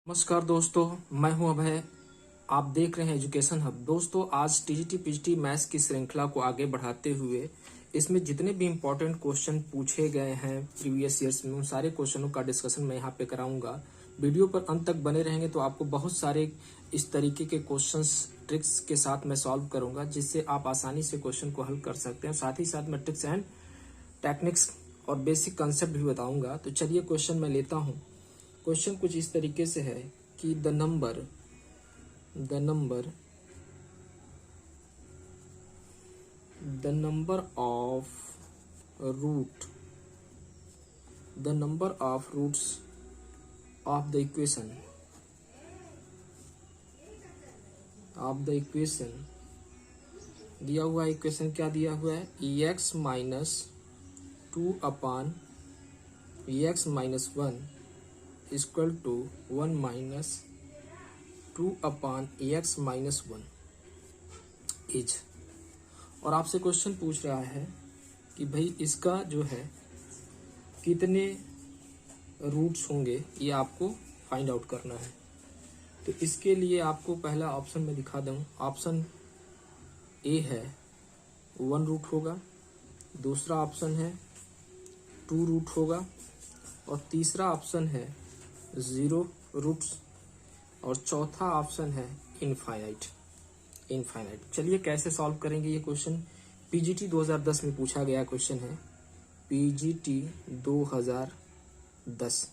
नमस्कार दोस्तों, मैं हूं अभय। आप देख रहे हैं एजुकेशन हब। दोस्तों, आज टीजीटी पीजीटी मैथ्स की श्रृंखला को आगे बढ़ाते हुए इसमें जितने भी इम्पोर्टेंट क्वेश्चन पूछे गए हैं प्रीवियस ईयर्स में, उन सारे क्वेश्चनों का डिस्कशन मैं यहाँ पे कराऊंगा। वीडियो पर अंत तक बने रहेंगे तो आपको बहुत सारे इस तरीके के क्वेश्चंस ट्रिक्स के साथ मैं सॉल्व करूंगा, जिससे आप आसानी से क्वेश्चन को हल कर सकते हैं। साथ ही साथ मैं ट्रिक्स एंड टेक्निक्स और बेसिक कंसेप्ट भी बताऊंगा। तो चलिए क्वेश्चन मैं लेता हूँ। क्वेश्चन कुछ इस तरीके से है कि the number of roots of the equation दिया हुआ है। इक्वेशन क्या दिया हुआ है? X minus 2 upon X minus 1 equal to 1 minus 2 upon X minus 1 is. और आपसे क्वेश्चन पूछ रहा है कि भाई इसका जो है कितने रूट्स होंगे, ये आपको फाइंड आउट करना है। तो इसके लिए आपको पहला ऑप्शन में दिखा दूं। ऑप्शन ए है 1 रूट होगा, दूसरा ऑप्शन है 2 रूट होगा, और तीसरा ऑप्शन है 0 रूट्स, और चौथा ऑप्शन है इनफाइनाइट। चलिए कैसे सॉल्व करेंगे ये क्वेश्चन। पीजीटी 2010 में पूछा गया क्वेश्चन है। पीजीटी 2010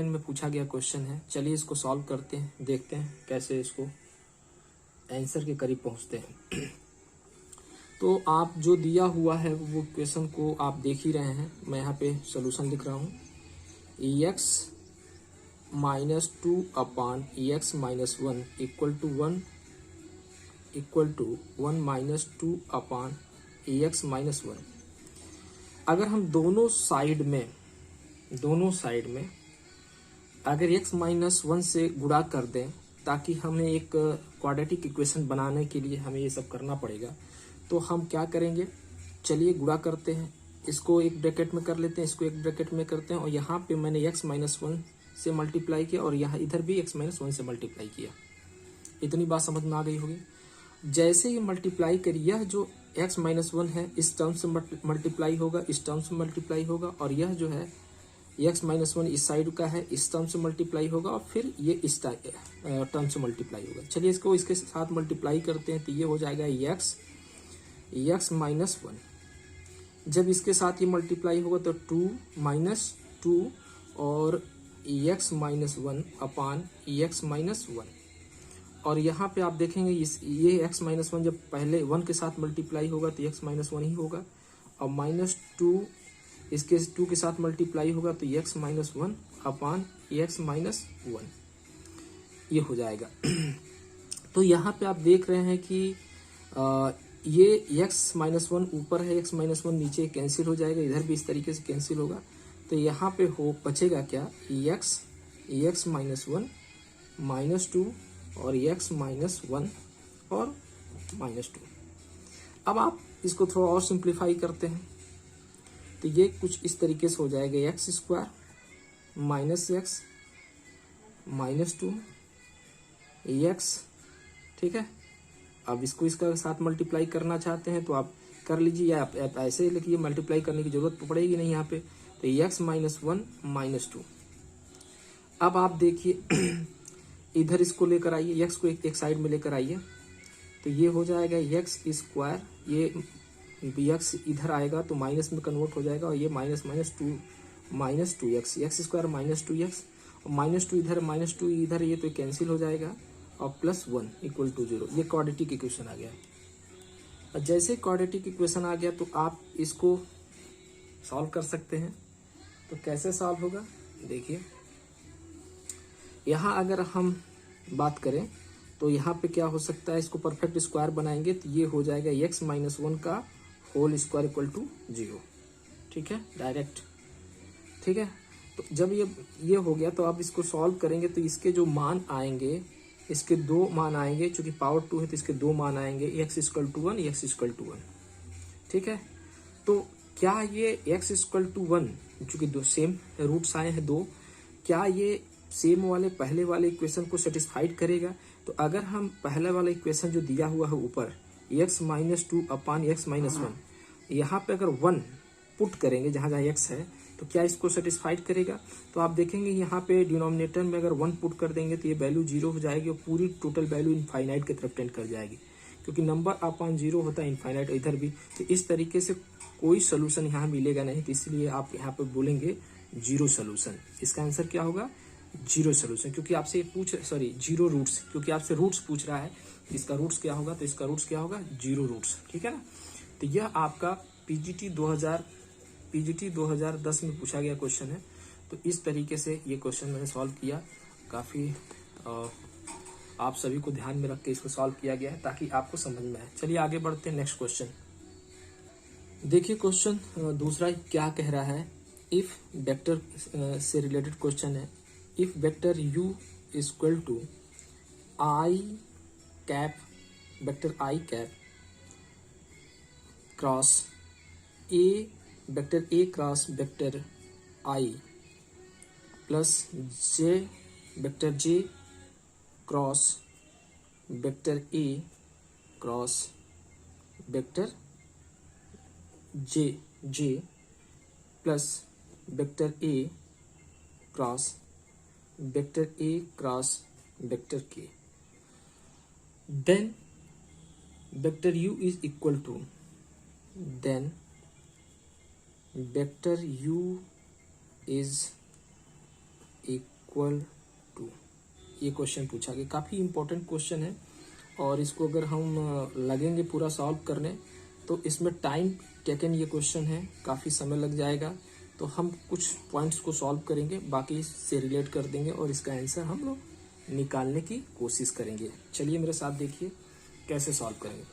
में पूछा गया क्वेश्चन है। चलिए इसको सॉल्व करते हैं, देखते हैं कैसे इसको आंसर के करीब पहुंचते हैं। तो आप जो दिया हुआ है वो क्वेश्चन को आप देख ही रहे हैं। मैं यहाँ पे सोल्यूशन लिख रहा हूँ। X minus 2 upon X minus 1 equal to 1 minus 2 upon X minus 1। अगर हम दोनों साइड में अगर एक्स माइनस 1 से गुणा कर दें, ताकि हमें एक क्वाड्रेटिक इक्वेशन बनाने के लिए हमें ये सब करना पड़ेगा, तो हम क्या करेंगे? चलिए गुणा करते हैं। इसको एक ब्रैकेट में कर लेते हैं, इसको एक ब्रैकेट में करते हैं, और यहाँ पे मैंने x माइनस 1 से मल्टीप्लाई किया, और यहाँ इधर भी x माइनस 1 से मल्टीप्लाई किया। इतनी बात समझ में आ गई होगी। जैसे ये मल्टीप्लाई करिए, यह जो x माइनस 1 है इस टर्म से मल्टीप्लाई होगा, इस टर्म से मल्टीप्लाई होगा, और यह जो है x माइनस 1 इस साइड का है, इस टर्म से मल्टीप्लाई होगा, और फिर ये इस टर्म से मल्टीप्लाई होगा। चलिए इसको इसके साथ मल्टीप्लाई करते हैं, तो ये हो जाएगा x माइनस 1। जब इसके साथ ये मल्टीप्लाई होगा तो 2 माइनस 2 और x माइनस 1 अपान x माइनस 1। और यहाँ पे आप देखेंगे ये x माइनस 1 जब पहले 1 के साथ मल्टीप्लाई होगा तो x माइनस 1 ही होगा, और माइनस 2 इसके 2 के साथ मल्टीप्लाई होगा तो x माइनस 1 अपान x माइनस 1 ये हो जाएगा। तो यहाँ पे आप देख रहे हैं कि ये x माइनस 1 ऊपर है, x माइनस 1 नीचे कैंसिल हो जाएगा, इधर भी इस तरीके से कैंसिल होगा। तो यहाँ पे बचेगा क्या? x माइनस 1 माइनस 2 और x माइनस 1 और माइनस 2। अब आप इसको थोड़ा और सिंप्लीफाई करते हैं तो ये कुछ इस तरीके से हो जाएगा। X square minus x minus 2 x, ठीक है। अब इसको इसका साथ मल्टीप्लाई करना चाहते हैं तो आप कर लीजिए, या आप ऐसे लिखिए, मल्टीप्लाई करने की जरूरत तो पड़ेगी नहीं यहाँ पे। तो x माइनस 1 माइनस 2। अब आप देखिए इधर इसको लेकर आइए, x को एक साइड में लेकर आइए, तो ये हो जाएगा x स्क्वायर, ये x इधर आएगा तो माइनस में कन्वर्ट हो जाएगा, और ये minus 2x, x square minus 2x, और माइनस 2 इधर, माइनस 2 इधर, ये तो कैंसिल हो जाएगा, और प्लस 1 इक्वल टू 0। ये क्वाड्रेटिक इक्वेशन आ गया। और जैसे क्वाड्रेटिक इक्वेशन आ गया तो आप इसको सॉल्व कर सकते हैं। तो कैसे सॉल्व होगा देखिए। यहाँ अगर हम बात करें तो यहाँ पे क्या हो सकता है, इसको परफेक्ट स्क्वायर बनाएंगे तो ये हो जाएगा x माइनस 1 का होल स्क्वायर इक्वल टू 0, ठीक है, डायरेक्ट, ठीक है। तो जब ये हो गया तो आप इसको सॉल्व करेंगे तो इसके जो मान आएंगे, इसके 2 मान आएंगे, चूंकि पावर 2 है तो इसके 2 मान आएंगे, x equal to 1, x equal to 1, ठीक है। तो क्या ये x इक्वल टू 1, चूंकि दो सेम रूट्स आए हैं दो, क्या ये सेम वाले पहले वाले इक्वेशन को सेटिस्फाइड करेगा? तो अगर हम पहले वाला इक्वेशन जो दिया हुआ है ऊपर x माइनस 2 अपान x माइनस 1, यहाँ पे अगर 1 पुट करेंगे जहाँ जहाँ x है तो क्या इसको सेटिस्फाइड करेगा? तो आप देखेंगे यहाँ पे डिनोमिनेटर में अगर 1 पुट कर देंगे तो ये वैल्यू 0 हो जाएगी और पूरी टोटल वैल्यू इनफाइनाइट की तरफ टेंड कर जाएगी, क्योंकि नंबर अपॉन 0 होता है इनफाइनाइट इधर भी। तो इस तरीके से कोई सोल्यूशन यहाँ मिलेगा नहीं, तो इसलिए आप यहाँ पे बोलेंगे जीरो सोल्यूशन। इसका आंसर क्या होगा? जीरो सोल्यूशन, क्योंकि आपसे जीरो रूट्स, क्योंकि आपसे रूट्स पूछ रहा है। इसका रूट्स क्या होगा? तो इसका रूट्स क्या होगा? Zero roots. ठीक है ना। तो यह आपका पीजीटी 2010 में पूछा गया क्वेश्चन है। तो इस तरीके से ये क्वेश्चन मैंने सॉल्व किया। काफी आप सभी को ध्यान में रख के इसको सॉल्व किया गया है ताकि आपको समझ में आए। चलिए आगे बढ़ते हैं नेक्स्ट क्वेश्चन। देखिए क्वेश्चन दूसरा क्या कह रहा है। इफ वेक्टर से रिलेटेड क्वेश्चन है। If vector u is equal to I cap, vector I cap cross A, vector A cross vector I plus J, vector J cross vector A cross vector J plus vector A cross vector A cross vector K, then vector u is equal to, then vector u is equal to, ये question पूछा गया। काफी important question है और इसको अगर हम लगेंगे पूरा सॉल्व करने तो इसमें टाइम टेकन ये क्वेश्चन है, काफी समय लग जाएगा। तो हम कुछ पॉइंट्स को सॉल्व करेंगे, बाकी इससे रिलेट कर देंगे और इसका आंसर हम लोग निकालने की कोशिश करेंगे। चलिए मेरे साथ देखिए कैसे सॉल्व करेंगे।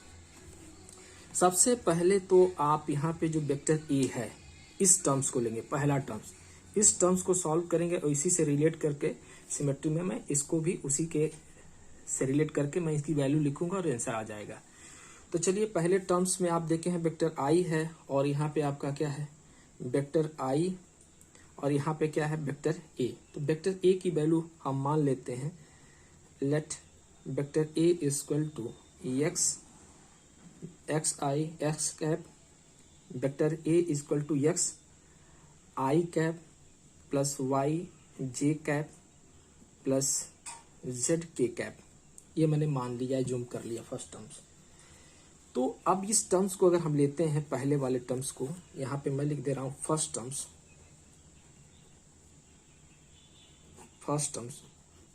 सबसे पहले तो आप यहाँ पे जो वेक्टर ए है इस टर्म्स को लेंगे, पहला टर्म्स, इस टर्म्स को सॉल्व करेंगे और इसी से रिलेट करके सिमेट्री में मैं इसको भी उसी के से रिलेट करके मैं इसकी वैल्यू लिखूंगा और आंसर आ जाएगा। तो चलिए पहले टर्म्स में आप देखे हैं वेक्टर आई है और यहाँ पे आपका क्या है? वेक्टर आई, और यहाँ पे क्या है? Vector A. तो वेक्टर ए की वैल्यू हम मान लेते हैं, let vector A is equal to x i x cap, vector A is equal to x I cap plus y j cap plus z k cap. ये मैंने मान लिया है, जूम कर लिया फर्स्ट टर्म्स। तो अब इस टर्म्स को अगर हम लेते हैं, पहले वाले टर्म्स को, यहां पे मैं लिख दे रहा हूं फर्स्ट टर्म्स,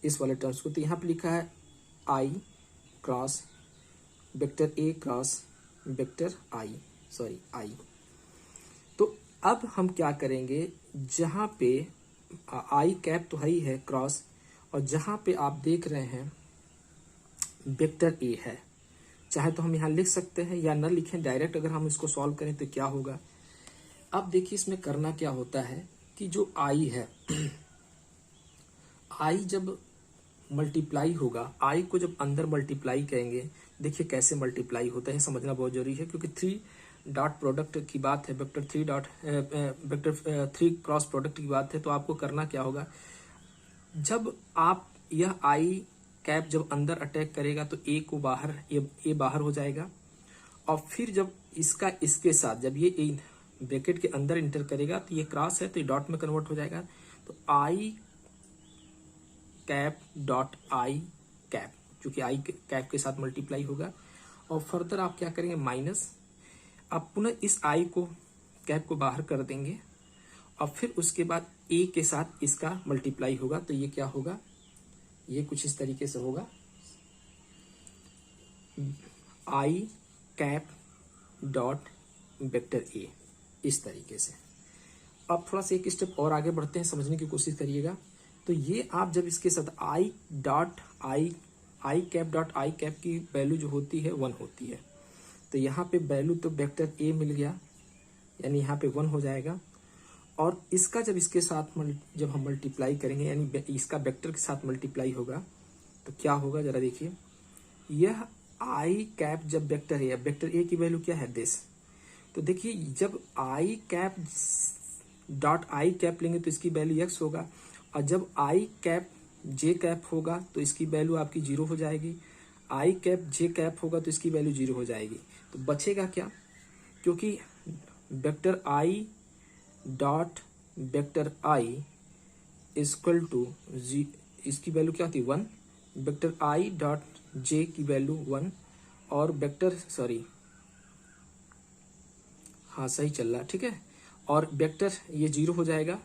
इस वाले टर्म्स को। तो यहां पे लिखा है I cross vector A cross vector I. तो अब हम क्या करेंगे, जहां पे आई कैप तो ही है क्रॉस, और जहां पे आप देख रहे हैं वेक्टर ए है, चाहे तो हम यहाँ लिख सकते हैं या न लिखें, डायरेक्ट अगर हम इसको सॉल्व करें तो क्या होगा। अब देखिए इसमें करना क्या होता है कि जो आई है, आई जब मल्टीप्लाई होगा, आई को जब अंदर मल्टीप्लाई करेंगे, देखिए कैसे मल्टीप्लाई होता है समझना बहुत जरूरी है, क्योंकि 3 डॉट प्रोडक्ट की बात है, वेक्टर 3 क्रॉस प्रोडक्ट की बात है। तो आपको करना क्या होगा, जब आप यह आई कैप जब अंदर अटैक करेगा तो ए को बाहर, ये बाहर हो जाएगा, और फिर जब इसका इसके साथ जब ये ब्रैकेट के अंदर इंटर करेगा तो ये क्रॉस है तो ये डॉट में कन्वर्ट हो जाएगा। तो आई कैप डॉट आई कैप, क्योंकि आई कैप के साथ मल्टीप्लाई होगा। और फर्दर आप क्या करेंगे, माइनस, अब पुनः इस आई को कैप को बाहर कर देंगे और फिर उसके बाद ए के साथ इसका मल्टीप्लाई होगा। तो ये क्या होगा, ये कुछ इस तरीके से होगा, आई कैप डॉट वेक्टर ए, इस तरीके से। अब थोड़ा सा एक स्टेप और आगे बढ़ते हैं, समझने की कोशिश करिएगा। तो ये आप जब इसके साथ आई कैप डॉट आई कैप की वैल्यू जो होती है 1 होती है, तो यहाँ पे वैल्यू तो वेक्टर ए मिल गया, यानी यहाँ पे 1 हो जाएगा। और इसका जब इसके साथ जब हम मल्टीप्लाई करेंगे, यानी इसका वेक्टर के साथ मल्टीप्लाई होगा, तो क्या होगा जरा देखिए, यह आई कैप जब वेक्टर है, वेक्टर ए की वैल्यू क्या है, दिस। तो देखिए जब आई कैप डॉट आई कैप लेंगे तो इसकी वैल्यू x होगा, और जब आई कैप जे कैप होगा तो इसकी वैल्यू आपकी 0 हो जाएगी, आई कैप जे कैप होगा तो इसकी वैल्यू 0 हो जाएगी। तो बचेगा क्या, क्योंकि vector i dot vector i equal to इसकी वैल्यू क्या होती है 1, वेक्टर आई डॉट जे की वैल्यू 1 और वेक्टर हाँ सही चल रहा है, ठीक है। और वेक्टर ये 0 हो जाएगा,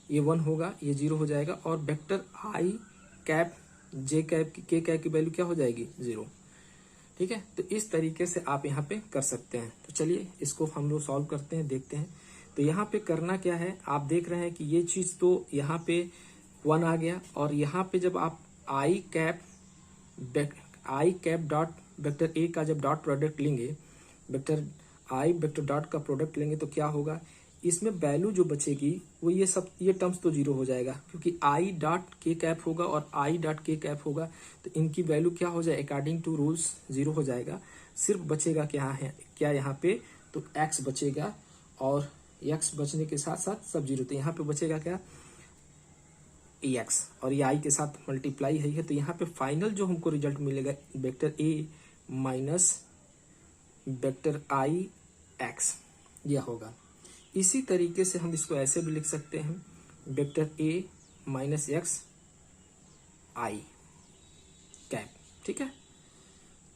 ये 1 होगा, ये 0 हो जाएगा और vector I cap J cap के कैप की वैल्यू क्या हो जाएगी 0, ठीक है। तो इस तरीके से आप यहाँ पे कर सकते हैं। तो चलिए इसको हम लोग सॉल्व करते हैं, देखते हैं। तो यहाँ पे करना क्या है, आप देख रहे हैं कि ये चीज तो यहाँ पे 1 आ गया और यहाँ पे जब आप आई कैप डॉट वेक्टर ए का जब डॉट प्रोडक्ट लेंगे, वेक्टर आई वेक्टर डॉट का प्रोडक्ट लेंगे तो क्या होगा, इसमें वैल्यू जो बचेगी वो ये टर्म्स तो 0 हो जाएगा, क्योंकि आई डॉट के कैप होगा और आई डॉट के कैप होगा तो इनकी वैल्यू क्या हो जाए, अकॉर्डिंग टू रूल्स 0 हो जाएगा। सिर्फ बचेगा क्या यहाँ पे, तो एक्स बचेगा और एक्स बचने के साथ साथ सब 0। तो यहाँ पे बचेगा क्या, एक्स और ये आई के साथ मल्टीप्लाई है तो यहाँ पे फाइनल जो हमको रिजल्ट मिलेगा vector A minus vector I x यह होगा। इसी तरीके से हम इसको ऐसे भी लिख सकते हैं, vector A minus X I cap, ठीक है।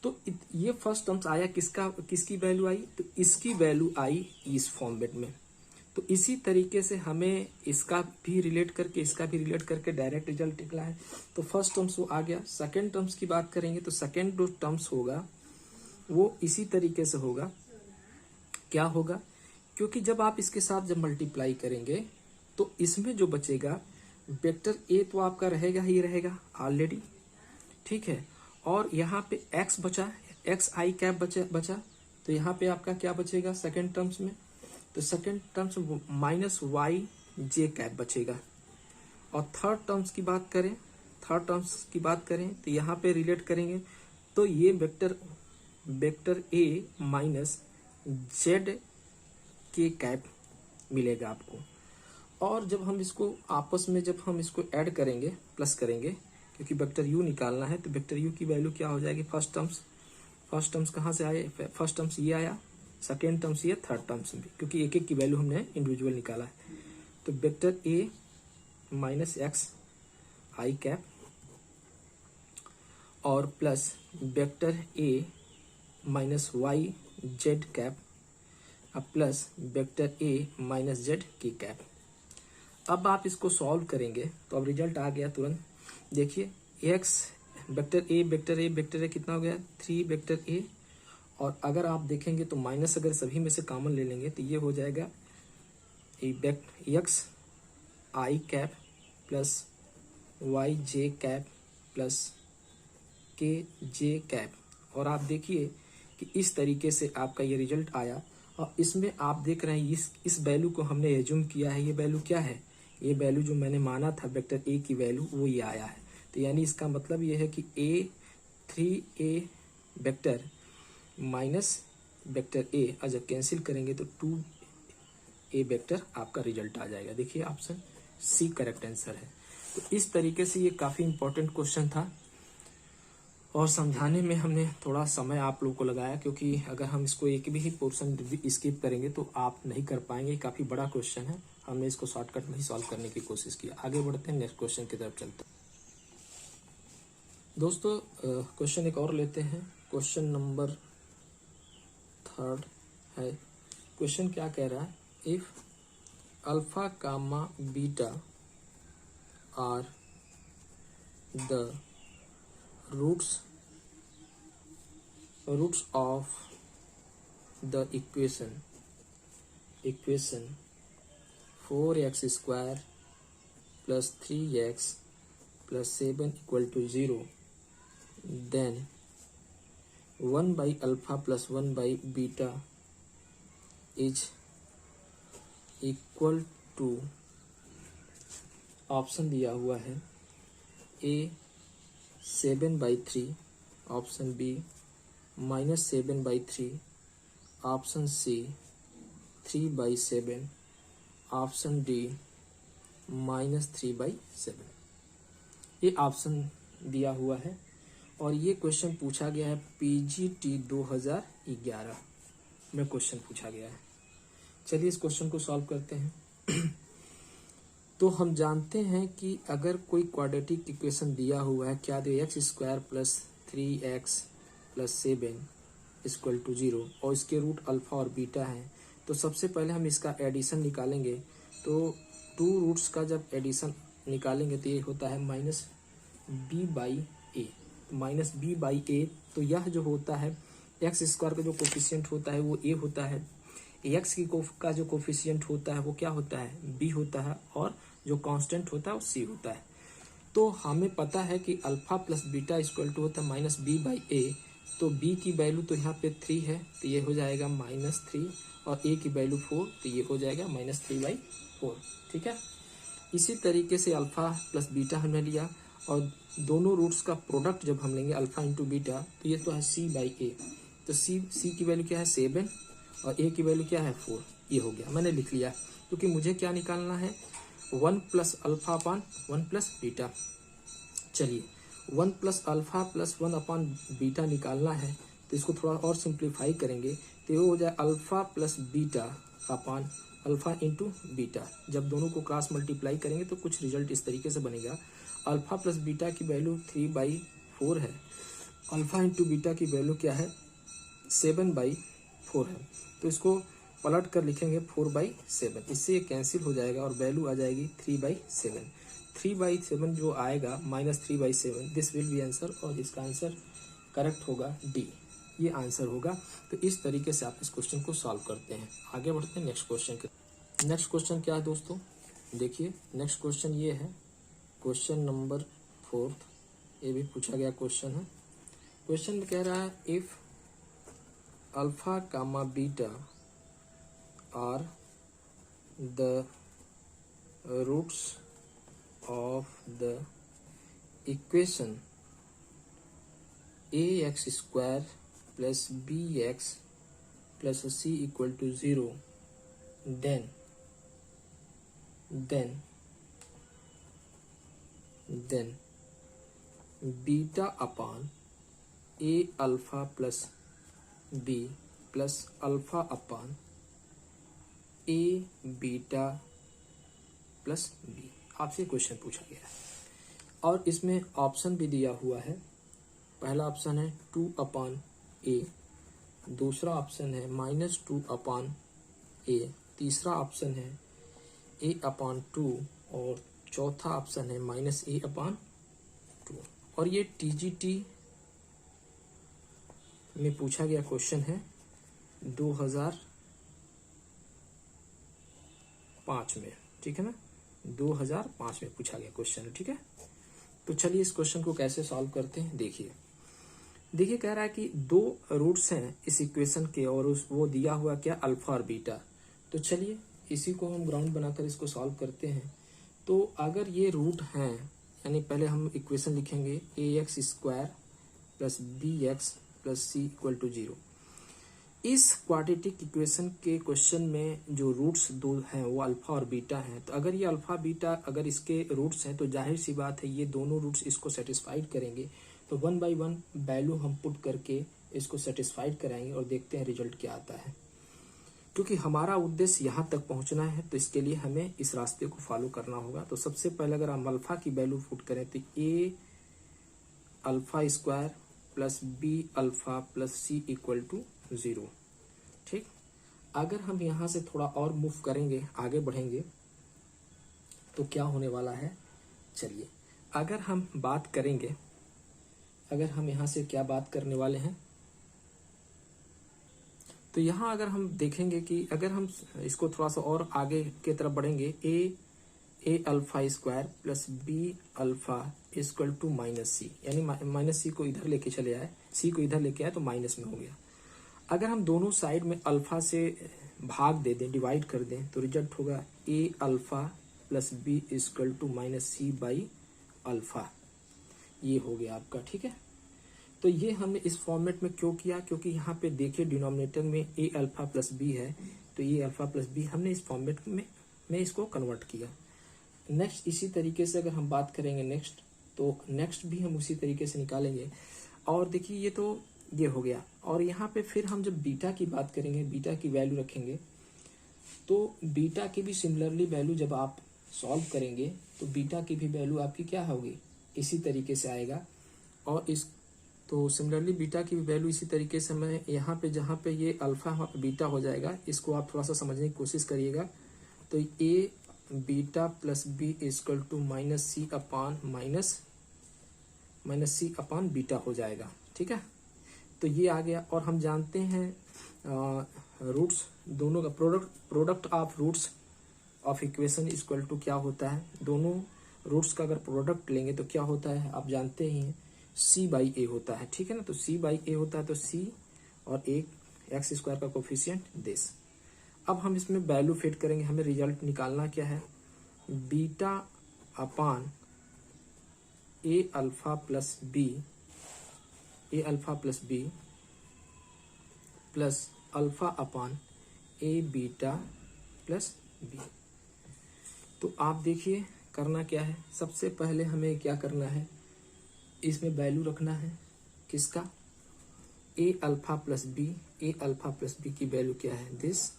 तो ये फर्स्ट टर्म्स आया, किसकी वैल्यू आई, तो इसकी वैल्यू आई इस फॉर्मेट में। तो इसी तरीके से हमें इसका भी रिलेट करके डायरेक्ट रिजल्ट निकला है। तो फर्स्ट टर्म्स वो आ गया। सेकेंड टर्म्स की बात करेंगे तो सेकेंड जो टर्म्स होगा वो इसी तरीके से होगा। क्या होगा, क्योंकि जब आप इसके साथ जब मल्टीप्लाई करेंगे तो इसमें जो बचेगा वेक्टर ए तो आपका रहेगा ही रहेगा ऑलरेडी, ठीक है। और यहाँ पे एक्स बचा, एक्स आई कैप बचा तो यहाँ पे आपका क्या बचेगा सेकेंड टर्म्स में, तो second terms minus Y j cap बचेगा। और थर्ड टर्म्स की बात करें तो यहाँ पे रिलेट करेंगे तो ये vector A minus Z k cap मिलेगा आपको। और जब हम इसको आपस में ऐड करेंगे, प्लस करेंगे, क्योंकि वेक्टर यू निकालना है तो वेक्टर यू की वैल्यू क्या हो जाएगी, फर्स्ट टर्म्स कहाँ से आए, फर्स्ट टर्म्स ये आया, सेकेंड टर्म्स ये, थर्ड टर्म्स भी, क्योंकि एक एक की वैल्यू हमने इंडिविजुअल निकाला है। तो vector A minus X I cap और plus vector A minus Y Z cap अब plus vector A minus Z की कैप। अब आप इसको सॉल्व करेंगे तो अब रिजल्ट आ गया तुरंत। देखिए एक्स वेक्टर ए कितना हो गया 3 वेक्टर ए, और अगर आप देखेंगे तो माइनस अगर सभी में से कॉमन ले लेंगे तो ये हो जाएगा एक्स आई cap plus y j cap plus के जे कैप। और आप देखिए कि इस तरीके से आपका ये रिजल्ट आया। और इसमें आप देख रहे हैं इस वैल्यू को हमने एज्यूम किया है, ये वैल्यू क्या है, ये वैल्यू जो मैंने माना था वेक्टर ए की वैल्यू वो ये आया है। तो यानी इसका मतलब ये है कि ए 3a vector minus vector A जब कैंसिल करेंगे तो 2a वेक्टर आपका रिजल्ट आ जाएगा। देखिए ऑप्शन सी करेक्ट आंसर है। तो इस तरीके से ये काफी इंपॉर्टेंट क्वेश्चन था और समझाने में हमने थोड़ा समय आप लोगों को लगाया, क्योंकि अगर हम इसको एक भी पोर्शन स्किप करेंगे तो आप नहीं कर पाएंगे। काफी बड़ा क्वेश्चन है, हमने इसको शॉर्टकट में ही सॉल्व करने की कोशिश की। आगे बढ़ते हैं, नेक्स्ट क्वेश्चन की तरफ चलते हैं। दोस्तों क्वेश्चन एक और लेते हैं, क्वेश्चन नंबर 3 है। क्वेश्चन क्या कह रहा है, if alpha gamma beta are the roots of the equation 4x square plus 3x plus 7 equal to 0, then 1 by alpha plus 1 by beta is equal to, option दिया हुआ है A 7/3, option B -7/3, option C 3/7, option D -3/7। ये option दिया हुआ है और ये question पूछा गया है PGT 2011 में क्वेश्चन पूछा गया है। चलिए इस क्वेश्चन को सॉल्व करते हैं। तो हम जानते हैं कि अगर कोई क्वाड्रेटिक इक्वेशन दिया हुआ है, क्या दिया, x² + 3x + 7 = 0 और इसके रूट अल्फा और बीटा हैं, तो सबसे पहले हम इसका एडिशन निकालेंगे। तो 2 रूट्स का जब एडिशन निकालेंगे तो ये होता है -b/a। -b/a, तो यह जो होता है x² का जो कोफिशिएंट होता है वो a होता है, x का जो कोफिशिएंट होता है वो क्या होता है, b होता है, और जो कांस्टेंट होता है वो c होता है। तो हमें पता है कि alpha plus beta equal to होता है -b/a। तो b की वैल्यू तो यहाँ पे 3 है, तो ये हो जाएगा -3, और a की वैल्यू 4, तो ये हो जाएगा -3/4। ठीक है। इसी तरीके से अल्फा प्लस बीटा हमने लिया और दोनों रूट्स का प्रोडक्ट जब हम लेंगे अल्फा इंटू बीटा, तो ये तो है c/a। तो c की वैल्यू क्या है 7 और a की वैल्यू क्या है 4। ये हो गया, मैंने लिख लिया, क्योंकि मुझे क्या निकालना है 1 + अल्फा/1 + बीटा। चलिए 1 + अल्फा + 1 बीटा निकालना है, तो इसको थोड़ा और सिंप्लीफाई करेंगे तो ये हो जाए अल्फा प्लस बीटा अपान अल्फा इंटू बीटा। जब दोनों को क्रॉस मल्टीप्लाई करेंगे तो कुछ रिजल्ट इस तरीके से बनेगा। अल्फा प्लस बीटा की वैल्यू 3/4 है, अल्फा इंटू बीटा की वैल्यू क्या है 7/4 है, तो इसको पलट कर लिखेंगे 4/7। इससे ये कैंसिल हो जाएगा और वैल्यू आ जाएगी 3/7। 3/7 जो आएगा -3/7, दिस विल बी आंसर, और इसका आंसर करेक्ट होगा डी। ये आंसर होगा। तो इस तरीके से आप इस क्वेश्चन को सॉल्व करते हैं। आगे बढ़ते हैं नेक्स्ट क्वेश्चन के। नेक्स्ट क्वेश्चन क्या है दोस्तों, देखिए नेक्स्ट क्वेश्चन ये है, क्वेश्चन नंबर 4। ये भी पूछा गया क्वेश्चन है। क्वेश्चन में कह रहा है if alpha comma beta are the roots of the equation ax² plus bx plus c equal to 0, then beta upon a alpha plus b plus alpha upon a beta plus b आपसे question पूछा गया है और इसमें option भी दिया हुआ है। पहला ऑप्शन है 2/a, दूसरा ऑप्शन है -2/a, तीसरा ऑप्शन है a/2 और चौथा ऑप्शन है -a/2। और ये TGT में पूछा गया क्वेश्चन है 2005 में, ठीक है ना, 2005 में पूछा गया क्वेश्चन है। ठीक है, तो चलिए इस क्वेश्चन को कैसे सॉल्व करते हैं। देखिए कह रहा है कि 2 रूट्स हैं इस इक्वेशन के और वो दिया हुआ क्या अल्फा और बीटा। तो चलिए इसी को हम ग्राउंड बनाकर इसको सॉल्व करते हैं। तो अगर ये रूट हैं, यानी पहले हम इक्वेशन लिखेंगे ax² + bx + c = 0। इस क्वाड्रेटिक इक्वेशन के क्वेश्चन में जो रूट्स 2 हैं वो अल्फा और बीटा हैं। तो अगर ये अल्फा बीटा अगर इसके रूट्स हैं तो जाहिर सी बात है ये दोनों रूट्स इसको सेटिस्फाइड करेंगे। तो 1 by 1 वैल्यू हम पुट करके इसको सेटिस्फाइड कराएंगे और देखते हैं रिजल्ट क्या आता है। क्योंकि हमारा उद्देश्य यहाँ तक पहुँचना है तो इसके लिए हमें इस रास्ते को फॉलो करना होगा। तो सबसे पहले अगर हम अल्फा की वैल्यू पुट करें तो a α² + b α + c = 0। ठीक, अगर हम यहाँ से थोड़ा और मूव करेंगे, आगे बढ़ेंगे तो क्या होने वाला है। चलिए अगर हम बात करेंगे, अगर हम यहाँ से क्या बात करने वाले हैं, तो यहाँ अगर हम देखेंगे कि अगर हम इसको थोड़ा सा और आगे की तरफ बढ़ेंगे a α² + b α = -c, यानी -c को इधर लेके चले आए, c को इधर लेके आए तो माइनस में हो गया। अगर हम दोनों साइड में अल्फा से भाग दे दें, डिवाइड कर दें, तो रिजल्ट होगा a α + b = -c/α। ये हो गया आपका। ठीक है, तो ये हमने इस फॉर्मेट में क्यों किया, क्योंकि यहाँ पे देखिए डिनोमिनेटर में a α + b है, तो a α + b हमने इस फॉर्मेट में इसको कन्वर्ट किया। नेक्स्ट इसी तरीके से अगर हम बात करेंगे नेक्स्ट, तो नेक्स्ट भी हम उसी तरीके से निकालेंगे। और देखिए ये तो ये हो गया, और यहाँ पे फिर हम जब बीटा की बात करेंगे, बीटा की वैल्यू रखेंगे, तो बीटा की भी सिमिलरली वैल्यू जब आप सॉल्व करेंगे तो बीटा की भी वैल्यू आपकी क्या होगी, इसी तरीके से आएगा। और इस तो सिमिलरली बीटा की भी वैल्यू इसी तरीके से मैं यहाँ पे जहाँ पे ये अल्फा बीटा हो जाएगा, इसको आप थोड़ा सा समझने की कोशिश करिएगा। तो A beta plus B equal to minus C upon beta हो जाएगा, ठीक है। तो ये आ गया। और हम जानते हैं रूट्स दोनों का product of roots of equation equal to क्या होता है, दोनों रूट्स का अगर प्रोडक्ट लेंगे तो क्या होता है, आप जानते ही हैं c बाई ए होता है, ठीक है ना। तो c बाई ए होता है, तो c और एक एक्स स्क्वायर का कोफिशिएंट दिस। अब हम इसमें वैल्यू फिट करेंगे, हमें रिजल्ट निकालना क्या है, beta upon A alpha plus B plus alpha upon A beta plus B. तो आप देखिए करना क्या है, सबसे पहले हमें क्या करना है, इसमें वैल्यू रखना है किसका, ए अल्फा प्लस बी की वैल्यू क्या है दिस।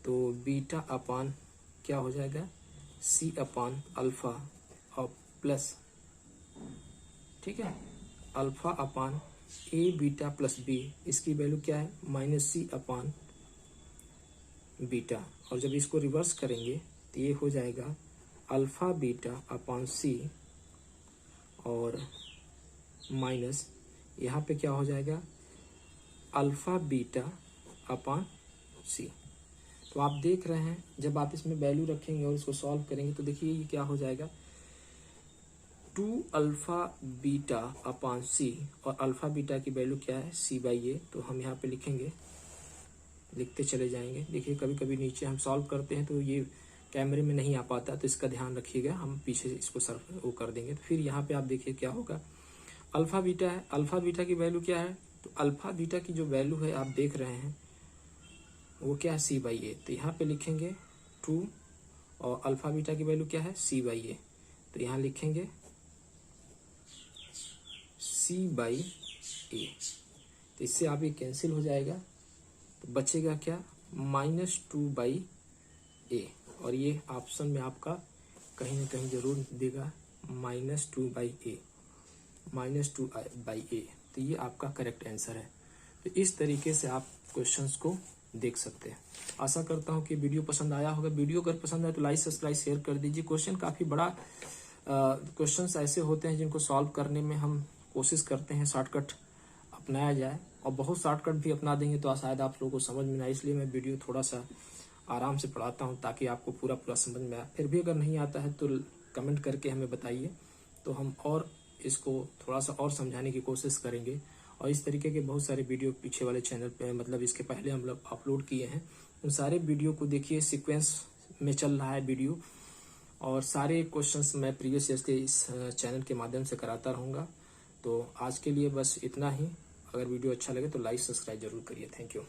तो बीटा अपान क्या हो जाएगा, सी अपान अल्फा और प्लस, ठीक है, alpha upon A beta plus B, इसकी वैल्यू क्या है माइनस सी अपान बीटा। और जब इसको रिवर्स करेंगे तो ये हो जाएगा अल्फा बीटा अपान सी और माइनस यहाँ पे क्या हो जाएगा अल्फा बीटा अपान सी। तो आप देख रहे हैं जब आप इसमें वैल्यू रखेंगे और इसको सॉल्व करेंगे तो देखिए ये क्या हो जाएगा, 2 अल्फा बीटा अपान सी, और अल्फा बीटा की वैल्यू क्या है सी बाई ए। तो हम यहाँ पे लिखेंगे, लिखते चले जाएंगे। देखिए कभी कभी नीचे हम सॉल्व करते हैं तो ये कैमरे में नहीं आ पाता, तो इसका ध्यान रखिएगा, हम पीछे इसको सर्व वो कर देंगे। तो फिर यहाँ पे आप देखिए क्या होगा, अल्फा बीटा है, अल्फा बीटा की वैल्यू क्या है, तो अल्फा बीटा की जो वैल्यू है आप देख रहे हैं वो क्या है सी बाई ए। तो यहाँ पे लिखेंगे 2 और अल्फा बीटा की वैल्यू क्या है सी बाई ए, तो यहाँ लिखेंगे सी बाई ए। तो इससे आप ये कैंसिल हो जाएगा, तो बचेगा क्या -2 बाई ए, और ये ऑप्शन में आपका कहीं ना कहीं जरूर देगा -2 बाई ए, -2 बाई ए। तो ये आपका करेक्ट आंसर है। तो इस तरीके से आप क्वेश्चंस को देख सकते हैं। आशा करता हूँ कि वीडियो पसंद आया होगा। वीडियो अगर पसंद आए तो लाइक सब्सक्राइब शेयर कर दीजिए। क्वेश्चन काफ़ी बड़ा क्वेश्चंस ऐसे होते हैं जिनको सॉल्व करने में हम कोशिश करते हैं शॉर्टकट अपनाया जाए, और बहुत शॉर्टकट भी अपना देंगे तो शायद आप लोगों को समझ में ना, इसलिए मैं वीडियो थोड़ा सा आराम से पढ़ाता हूँ ताकि आपको पूरा समझ में आए। फिर भी अगर नहीं आता है तो कमेंट करके हमें बताइए, तो हम और इसको थोड़ा सा और समझाने की कोशिश करेंगे। और इस तरीके के बहुत सारे वीडियो पीछे वाले चैनल पे, मतलब इसके पहले हम लोग अपलोड किए हैं, उन सारे वीडियो को देखिए, सीक्वेंस में चल रहा है वीडियो, और सारे क्वेश्चंस मैं प्रीवियस ईयर के इस चैनल के माध्यम से कराता रहूँगा। तो आज के लिए बस इतना ही। अगर वीडियो अच्छा लगे तो लाइक सब्सक्राइब जरूर करिए। Thank you.